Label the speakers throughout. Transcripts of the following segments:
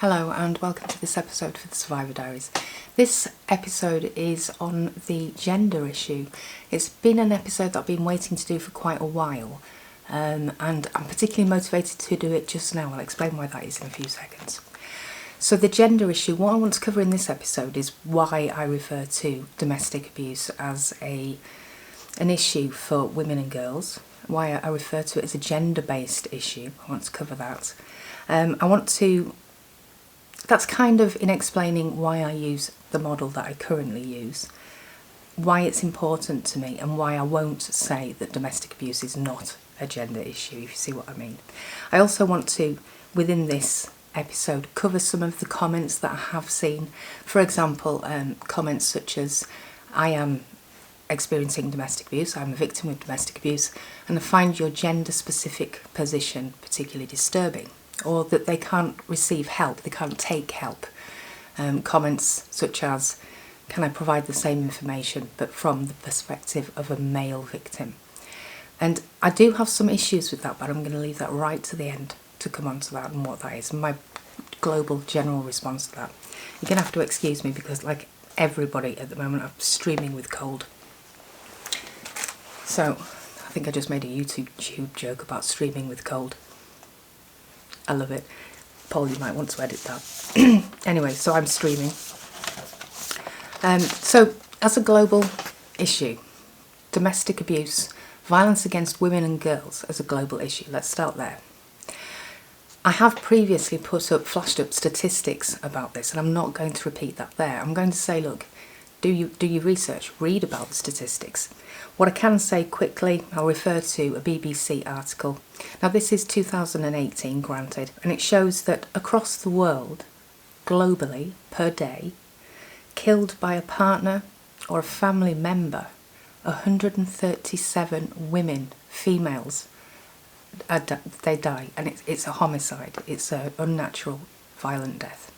Speaker 1: Hello and welcome to this episode for the Survivor Diaries. This episode is on the gender issue. It's been an episode that I've been waiting to do for quite a while, and I'm particularly motivated to do it just now. I'll explain why that is in a few seconds. So the gender issue, what I want to cover in this episode is why I refer to domestic abuse as an issue for women and girls, why I refer to it as a gender-based issue. I want to cover that. That's kind of in explaining why I use the model that I currently use, why it's important to me, and why I won't say that domestic abuse is not a gender issue, if you see what I mean. I also want to, within this episode, cover some of the comments that I have seen. For example, comments such as, I am experiencing domestic abuse, I'm a victim of domestic abuse, and I find your gender-specific position particularly disturbing. Or that they can't receive help, they can't take help. Comments such as, can I provide the same information but from the perspective of a male victim? And I do have some issues with that, but I'm going to leave that right to the end to come on to that and what that is, and my global general response to that. You're going to have to excuse me because, like everybody at the moment, I'm streaming with cold. So, I think I just made a YouTube joke about streaming with cold. I love it. Paul, you might want to edit that. Anyway, so I'm streaming. So, as a global issue, domestic abuse, violence against women and girls as a global issue. Let's start there. I have previously flashed up statistics about this, and I'm not going to repeat that there. I'm going to say, look, do your research, read about the statistics. What I can say quickly, I'll refer to a BBC article. Now this is 2018, granted, and it shows that across the world, globally, per day, killed by a partner or a family member, 137 women, females, they die, and it's a homicide. It's an unnatural, violent death.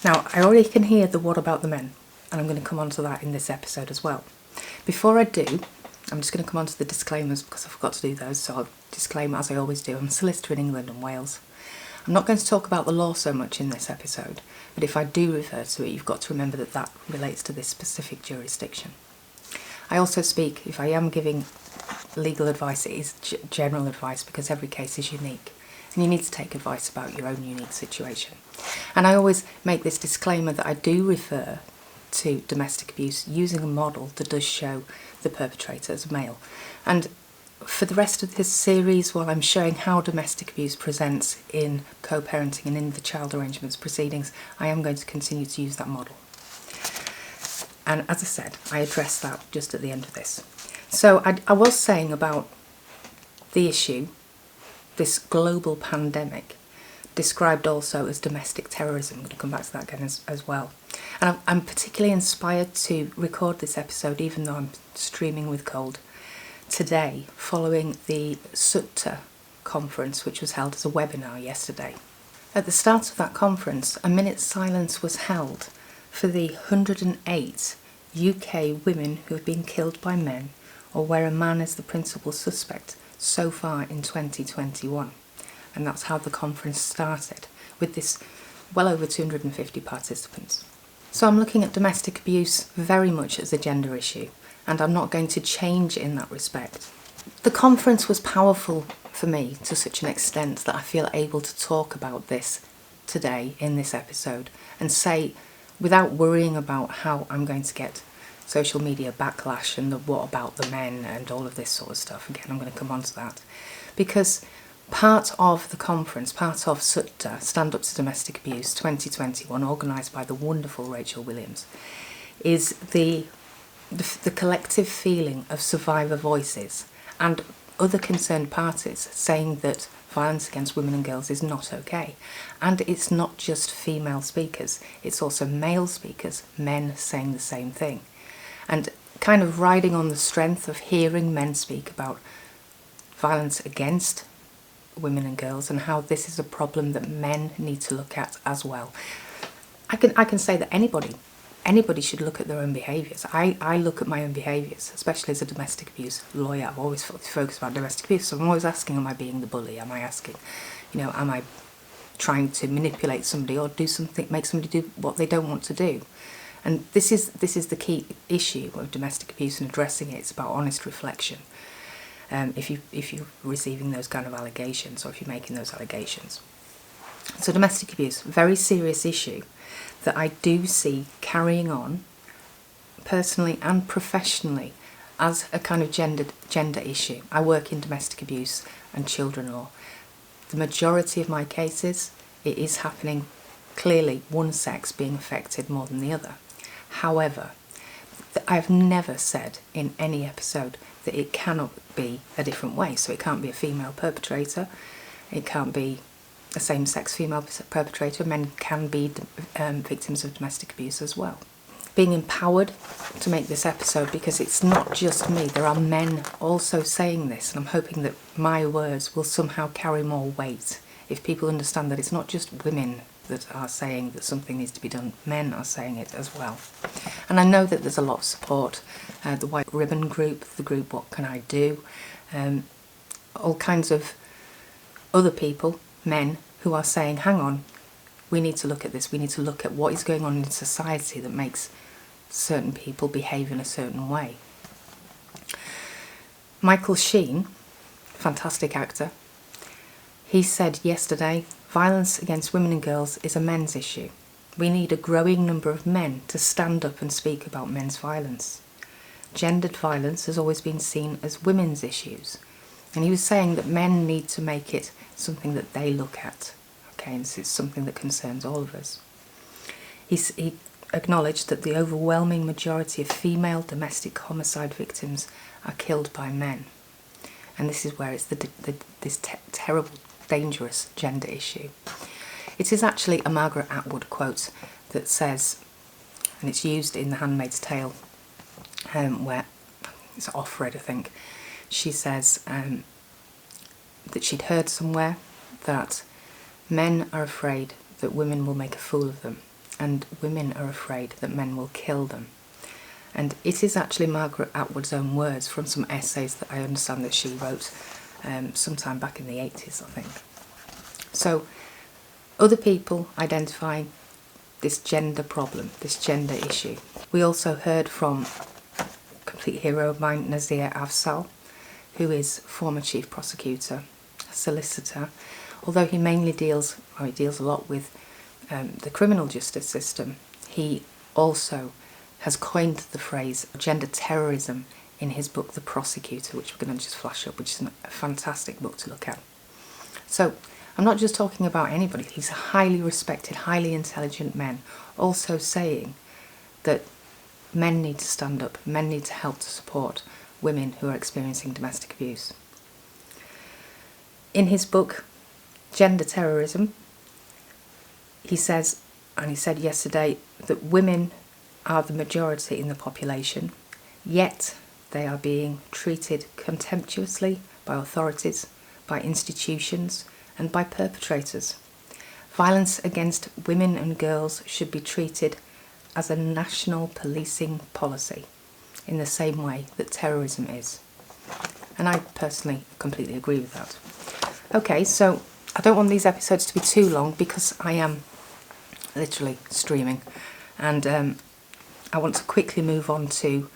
Speaker 1: Now, I already can hear the what about the men, and I'm going to come on to that in this episode as well. Before I do, I'm just going to come on to the disclaimers because I forgot to do those, so I'll disclaim as I always do. I'm a solicitor in England and Wales. I'm not going to talk about the law so much in this episode, but if I do refer to it, you've got to remember that that relates to this specific jurisdiction. I also speak, if I am giving legal advice, it is general advice because every case is unique. And you need to take advice about your own unique situation. And I always make this disclaimer that I do refer to domestic abuse using a model that does show the perpetrator as a male. And for the rest of this series, while I'm showing how domestic abuse presents in co-parenting and in the child arrangements proceedings, I am going to continue to use that model. And as I said, I address that just at the end of this. So I was saying about the issue, this global pandemic, described also as domestic terrorism. I'm going to come back to that again as well. And I'm particularly inspired to record this episode, even though I'm streaming with cold, today, following the SUDTA conference, which was held as a webinar yesterday. At the start of that conference, a minute's silence was held for the 108 UK women who have been killed by men, or where a man is the principal suspect, so far in 2021. And that's how the conference started, with this well over 250 participants. So I'm looking at domestic abuse very much as a gender issue, and I'm not going to change in that respect. The conference was powerful for me to such an extent that I feel able to talk about this today in this episode and say, without worrying about how I'm going to get social media backlash and the what about the men and all of this sort of stuff. Again, I'm going to come on to that. Because part of the conference, part of SUDTA, Stand Up to Domestic Abuse 2021, organised by the wonderful Rachel Williams, is the collective feeling of survivor voices and other concerned parties saying that violence against women and girls is not okay. And it's not just female speakers, it's also male speakers, men saying the same thing. And kind of riding on the strength of hearing men speak about violence against women and girls and how this is a problem that men need to look at as well. I can say that anybody should look at their own behaviours. I look at my own behaviours, especially as a domestic abuse lawyer. I've always focused about domestic abuse, so I'm always asking, am I being the bully? Am I asking, am I trying to manipulate somebody or do something, make somebody do what they don't want to do. And this is the key issue of domestic abuse and addressing it. It's about honest reflection. If you're receiving those kind of allegations, or if you're making those allegations. So domestic abuse, very serious issue that I do see carrying on personally and professionally as a kind of gender issue. I work in domestic abuse and children law. The majority of my cases, it is happening clearly one sex being affected more than the other. However, I've never said in any episode that it cannot be a different way. So it can't be a female perpetrator, it can't be a same-sex female perpetrator. Men can be victims of domestic abuse as well. Being empowered to make this episode because it's not just me. There are men also saying this, and I'm hoping that my words will somehow carry more weight. If people understand that it's not just women that are saying that something needs to be done, men are saying it as well. And I know that there's a lot of support. The White Ribbon group, the group What Can I Do? All kinds of other people, men, who are saying, hang on, we need to look at this. We need to look at what is going on in society that makes certain people behave in a certain way. Michael Sheen, fantastic actor, he said yesterday, violence against women and girls is a men's issue. We need a growing number of men to stand up and speak about men's violence. Gendered violence has always been seen as women's issues. And he was saying that men need to make it something that they look at. Okay, and it's something that concerns all of us. He acknowledged that the overwhelming majority of female domestic homicide victims are killed by men. And this is where it's this terrible, dangerous gender issue. It is actually a Margaret Atwood quote that says, and it's used in The Handmaid's Tale, where it's Offred, I think. She says that she'd heard somewhere that men are afraid that women will make a fool of them, and women are afraid that men will kill them. And it is actually Margaret Atwood's own words from some essays that I understand that she wrote sometime back in the 80s, I think. So other people identifying this gender problem, this gender issue. We also heard from a complete hero of mine, Nazir Afzal, who is former chief prosecutor, solicitor, although he mainly deals a lot with the criminal justice system. He also has coined the phrase gender terrorism in his book The Prosecutor, which we're going to just flash up, which is a fantastic book to look at. So I'm not just talking about anybody. He's a highly respected, highly intelligent man, also saying that men need to stand up, men need to help to support women who are experiencing domestic abuse. In his book, Gender Terrorism, he says, and he said yesterday, that women are the majority in the population, yet they are being treated contemptuously by authorities, by institutions, and by perpetrators. Violence against women and girls should be treated as a national policing policy, in the same way that terrorism is. And I personally completely agree with that. Okay, so I don't want these episodes to be too long because I am literally streaming, and I want to quickly move on to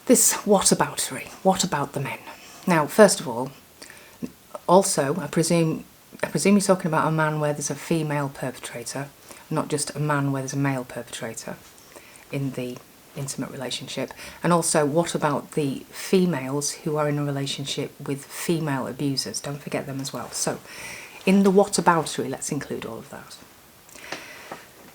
Speaker 1: this whataboutery. What about the men? Now, first of all, also, I presume you're talking about a man where there's a female perpetrator, not just a man where there's a male perpetrator in the intimate relationship. And also, what about the females who are in a relationship with female abusers? Don't forget them as well. So, in the whataboutery, let's include all of that.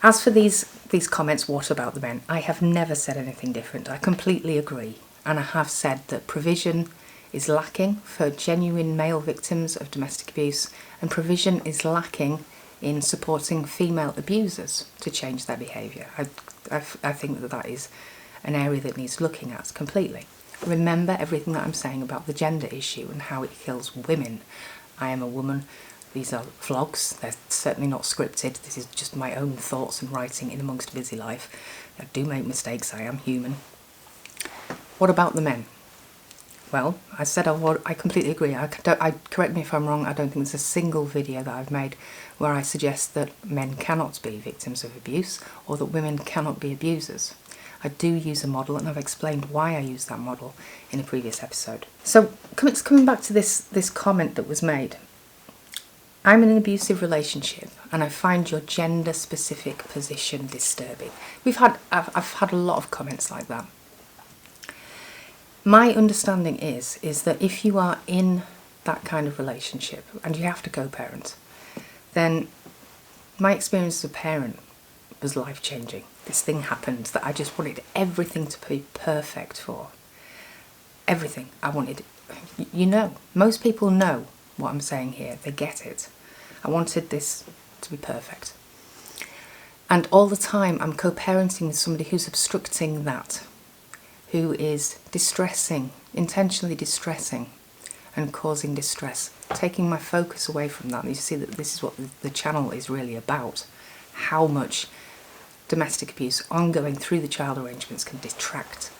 Speaker 1: As for these comments, what about the men? I have never said anything different. I completely agree. And I have said that provision is lacking for genuine male victims of domestic abuse, and provision is lacking in supporting female abusers to change their behaviour. I think that is an area that needs looking at completely. Remember everything that I'm saying about the gender issue and how it kills women. I am a woman. These are vlogs. They're certainly not scripted. This is just my own thoughts and writing in amongst busy life. I do make mistakes. I am human. What about the men? Well, I said I completely agree. Correct me if I'm wrong, I don't think there's a single video that I've made where I suggest that men cannot be victims of abuse or that women cannot be abusers. I do use a model, and I've explained why I use that model in a previous episode. So coming back to this comment that was made. I'm in an abusive relationship and I find your gender-specific position disturbing. I've had a lot of comments like that. My understanding is that if you are in that kind of relationship and you have to co-parent, then my experience as a parent was life-changing. This thing happened that I just wanted everything to be perfect for. Everything. I wanted, most people know what I'm saying here. They get it. I wanted this to be perfect. And all the time I'm co-parenting with somebody who's obstructing that, who is distressing, intentionally distressing and causing distress, taking my focus away from that. And you see that this is what the channel is really about, how much domestic abuse ongoing through the child arrangements can detract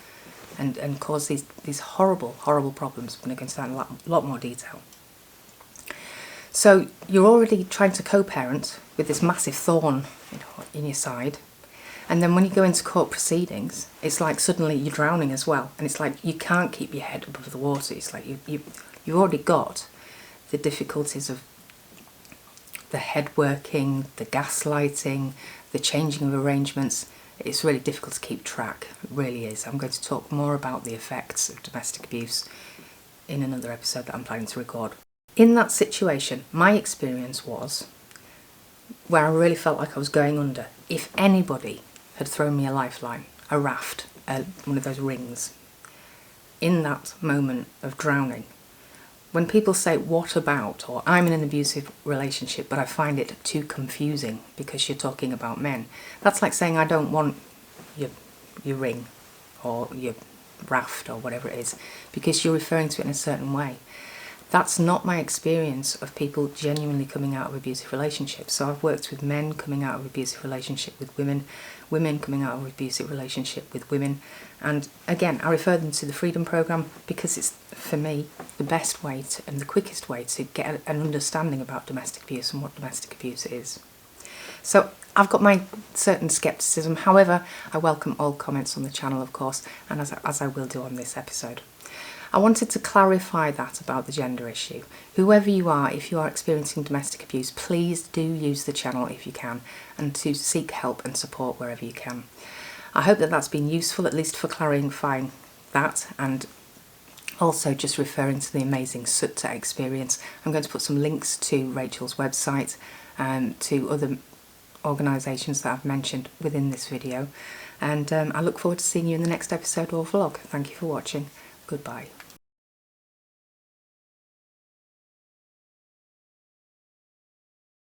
Speaker 1: and cause these horrible, horrible problems. I'm going to go into that in a lot more detail. So you're already trying to co-parent with this massive thorn in your side, and then when you go into court proceedings, it's like suddenly you're drowning as well, and it's like you can't keep your head above the water. It's like you've already got the difficulties of the head working, the gaslighting, the changing of arrangements. It's really difficult to keep track. It really is. I'm going to talk more about the effects of domestic abuse in another episode that I'm planning to record. In that situation, my experience was where I really felt like I was going under. If anybody had thrown me a lifeline, a raft, one of those rings, in that moment of drowning, when people say, what about, or I'm in an abusive relationship but I find it too confusing because you're talking about men, that's like saying I don't want your ring or your raft or whatever it is because you're referring to it in a certain way. That's not my experience of people genuinely coming out of abusive relationships. So I've worked with men coming out of abusive relationship with women, women coming out of abusive relationship with women. And again, I refer them to the Freedom Programme because it's, for me, the best way and the quickest way to get an understanding about domestic abuse and what domestic abuse is. So I've got my certain scepticism. However, I welcome all comments on the channel, of course, and as I will do on this episode. I wanted to clarify that about the gender issue. Whoever you are, if you are experiencing domestic abuse, please do use the channel if you can, and to seek help and support wherever you can. I hope that that's been useful, at least for clarifying that, and also just referring to the amazing SUDTA experience. I'm going to put some links to Rachel's website and to other organisations that I've mentioned within this video. And I look forward to seeing you in the next episode or vlog. Thank you for watching. Goodbye.